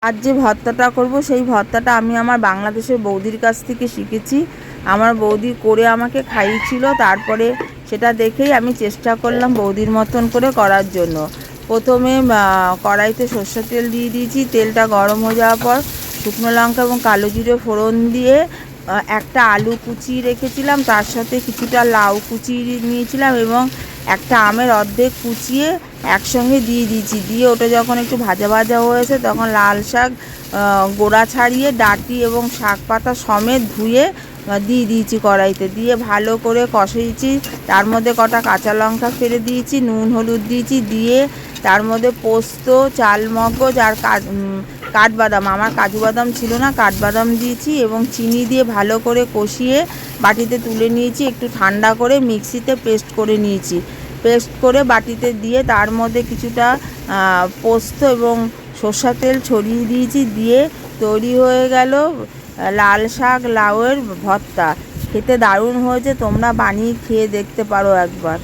আজ যে ভর্তাটা করব সেই ভর্তাটা আমি আমার বাংলাদেশের বৌদির কাছ থেকে শিখেছি। আমার বৌদি করে আমাকে খাইয়েছিল, তারপরে সেটা দেখেই আমি চেষ্টা করলাম বৌদির মতন করে করার জন্য। প্রথমে কড়াইতে সর্ষের তেল দিয়ে দিয়েছি। তেলটা গরম হয়ে যাওয়ার পর শুকনো লঙ্কা এবং কালো জিরে ফোড়ন দিয়ে একটা আলু কুচিয়ে রেখেছিলাম, তার সাথে কিছুটা লাউ কুচিয়ে নিয়েছিলাম এবং একটা আমের অর্ধেক কুচিয়ে একসঙ্গে দিয়ে দিয়েছি। দিয়ে ওটা যখন একটু ভাজা ভাজা হয়েছে তখন লাল শাক গোড়া ছাড়িয়ে ডাঁটি এবং শাক পাতা সমেত ধুয়ে দিয়ে দিয়েছি কড়াইতে। দিয়ে ভালো করে কষিয়েছি। তার মধ্যে কটা কাঁচা লঙ্কা ফেলে দিয়েছি, নুন হলুদ দিয়েছি। দিয়ে তার মধ্যে পোস্ত, চালমগজ আর কাঠবাদাম, আমার কাজু বাদাম ছিল না, কাঠবাদাম দিয়েছি এবং চিনি দিয়ে ভালো করে কষিয়ে বাটিতে তুলে নিয়েছি। একটু ঠান্ডা করে মিক্সিতে পেস্ট করে নিয়েছি। পেস্ট করে বাটিতে দিয়ে তার মধ্যে কিছুটা পোস্ত এবং সর্ষের তেল ছড়িয়ে দিয়েছি। দিয়ে তৈরি হয়ে গেল লাল শাক লাউয়ের ভর্তা। খেতে দারুণ হয়েছে, তোমরা বানিয়ে খেয়ে দেখতে পারো একবার।